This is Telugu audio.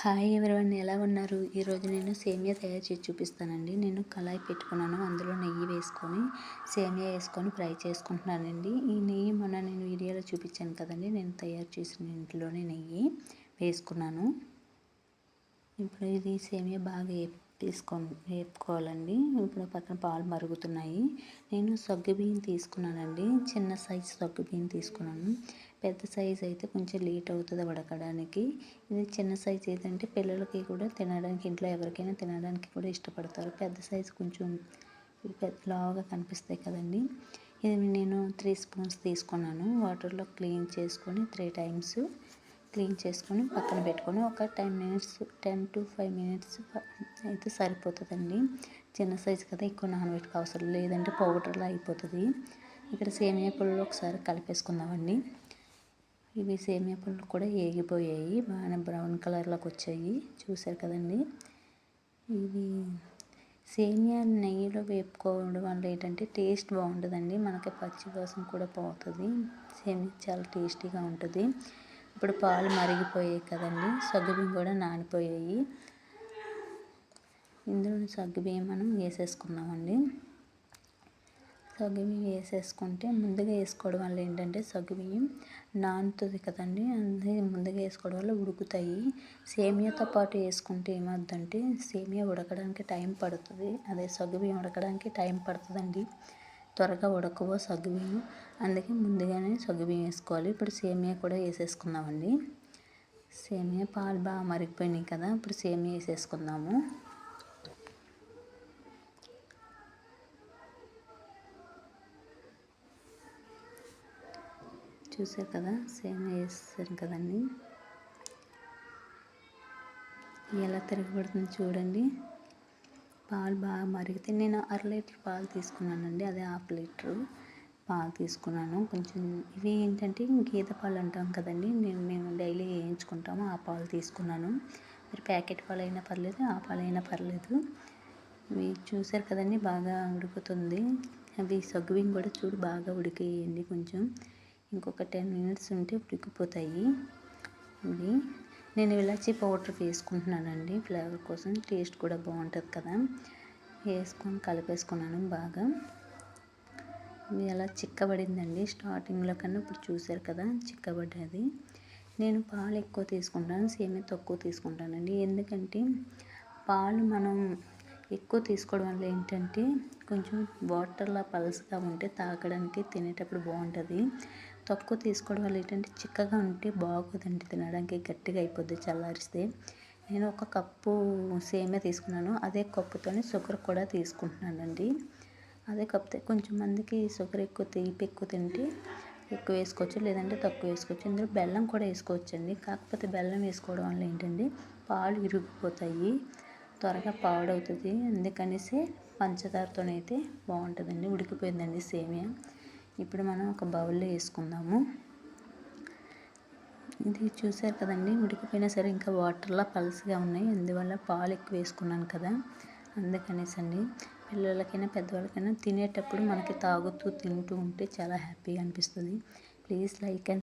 హాయ్ ఎవరివన్, ఎలా ఉన్నారు? ఈరోజు నేను సేమియా తయారు చేసి చూపిస్తానండి. నేను కళాయి పెట్టుకున్నాను, అందులో నెయ్యి వేసుకొని సేమియా వేసుకొని ఫ్రై చేసుకుంటున్నానండి. ఈ నెయ్యి మొన్న నేను వీడియోలో చూపించాను కదండి, నేను తయారు చేసిన ఇంట్లోనే నెయ్యి వేసుకున్నాను. ఇప్పుడు ఇది సేమియా బాగా వేపుకోవాలండి. ఇప్పుడు పక్కన పాలు మరుగుతున్నాయి. నేను సగ్గుబియ్యం తీసుకున్నానండి, చిన్న సైజు సగ్గుబియ్యం తీసుకున్నాను. పెద్ద సైజు అయితే కొంచెం లేట్ అవుతుంది ఉడకడానికి. ఇది చిన్న సైజు ఏదంటే పిల్లలకి కూడా తినడానికి, ఇంట్లో ఎవరికైనా తినడానికి కూడా ఇష్టపడతారు. పెద్ద సైజు కొంచెం లావుగా కనిపిస్తాయి కదండి. ఇది నేను 3 స్పూన్స్ తీసుకున్నాను. వాటర్లో క్లీన్ చేసుకొని 3 టైమ్స్ క్లీన్ చేసుకొని పక్కన పెట్టుకొని ఒక 10 to 5 మినిట్స్ అయితే సరిపోతుందండి. చిన్న సైజు కదా, ఎక్కువ నానబెట్టుకు అవసరం లేదంటే పౌడర్లా అయిపోతుంది. ఇక్కడ సేమియా పుల్లలు ఒకసారి కలిపేసుకుందామండి. ఇవి సేమియా పుల్లలు కూడా ఏగిపోయాయి, బాగా బ్రౌన్ కలర్లోకి వచ్చాయి, చూసారు కదండి. ఇవి సేమియా నెయ్యిలో వేపుకోవడం వల్ల ఏంటంటే టేస్ట్ బాగుంటుందండి. మనకి పచ్చి వాసన కూడా పోతుంది. సేమియా చాలా టేస్టీగా ఉంటుంది. ఇప్పుడు పాలు మరిగిపోయాయి కదండి, సగ్గుబియ్యం కూడా నానిపోయాయి. ఇందులో సగ్గుబియ్యం మనం వేసేసుకుందామండి. సగ్గుబియ్యం వేసేసుకుంటే ముందుగా వేసుకోవడం వల్ల ఏంటంటే సగ్గుబియ్యం నానుతుంది కదండి, అందుకే ముందుగా వేసుకోవడం వల్ల ఉడుకుతాయి. సేమియాతో పాటు వేసుకుంటే ఏమవుతుందంటే సేమియా ఉడకడానికి టైం పడుతుంది, అదే సగ్గుబియ్యం ఉడకడానికి టైం పడుతుందండి. త్వరగా ఉడకవు సగ్గుబియ్యం, అందుకే ముందుగానే సగ్గుబియ్యం వేసుకోవాలి. ఇప్పుడు సేమియా కూడా వేసేసుకుందామండి. సేమియా పాలు బాగా మరిగిపోయినాయి కదా, ఇప్పుడు సేమియా వేసేసుకుందాము. చూసారు కదా, సేమియా వేస్తాను కదండి, ఎలా తిరగబడుతుంది చూడండి. పాలు బాగా మరిగితే నేను 1/2 లీటర్ పాలు తీసుకున్నానండి, అదే 1/2 లీటరు పాలు తీసుకున్నాను. కొంచెం ఇవి ఏంటంటే గేదె పాలు అంటాం కదండి, మేము డైలీ వేయించుకుంటాము, ఆ పాలు తీసుకున్నాను. మీరు ప్యాకెట్ పాలు అయినా పర్లేదు, ఆ పాలు అయినా పర్లేదు. ఇవి చూసారు కదండి, బాగా ఉడుకుతుంది. అవి సగ్గుబియ్యం కూడా చూడు బాగా ఉడికేయండి. కొంచెం ఇంకొక 10 మినిట్స్ ఉంటే ఉడికిపోతాయి. ఇవి నేను ఇలాచీ పౌడర్ వేసుకుంటున్నానండి, ఫ్లేవర్ కోసం, టేస్ట్ కూడా బాగుంటుంది కదా. వేసుకొని కలిపేసుకున్నాను బాగా. ఇది అలా చిక్కబడిందండి స్టార్టింగ్లో కన్నా, ఇప్పుడు చూసారు కదా చిక్కబడ్డది. నేను పాలు ఎక్కువ తీసుకుంటాను, సేమియా తక్కువ తీసుకుంటానండి. ఎందుకంటే పాలు మనం ఎక్కువ తీసుకోవడం వల్ల ఏంటంటే కొంచెం వాటర్లా పలసగా ఉంటే తాగడానికి తినేటప్పుడు బాగుంటుంది. తక్కువ తీసుకోవడం వల్ల ఏంటంటే చిక్కగా ఉంటే బాగోదండి, తినడానికి గట్టిగా అయిపోద్ది చల్లారిస్తే. నేను 1 కప్పు సేమియా తీసుకున్నాను, అదే కప్పుతోనే షుగర్ కూడా తీసుకుంటున్నానండి. అదే కప్పితే కొంచెం మందికి షుగర్ ఎక్కువ, తీపి ఎక్కువ తింటే ఎక్కువ వేసుకోవచ్చు, లేదంటే తక్కువ వేసుకోవచ్చు. ఇందులో బెల్లం కూడా వేసుకోవచ్చండి. కాకపోతే బెల్లం వేసుకోవడం వల్ల ఏంటంటే పాలు ఇరిగిపోతాయి, త్వరగా పాడవుతుంది. అందుకనేసి పంచదారతోనైతే బాగుంటుందండి. ఉడికిపోయిందండి సేమియా. ఇప్పుడు మనం ఒక బౌల్లో వేసుకుందాము. ఇది చూసారు కదండి, ఉడికిపోయినా సరే ఇంకా వాటర్లా పలుసగా ఉన్నాయి, అందువల్ల పాలు ఎక్కువ వేసుకున్నాను కదా, అందుకనేసి అండి. పిల్లలకైనా పెద్దవాళ్ళకైనా తినేటప్పుడు మనకి తాగుతూ తింటూ ఉంటే చాలా హ్యాపీగా అనిపిస్తుంది. Please like and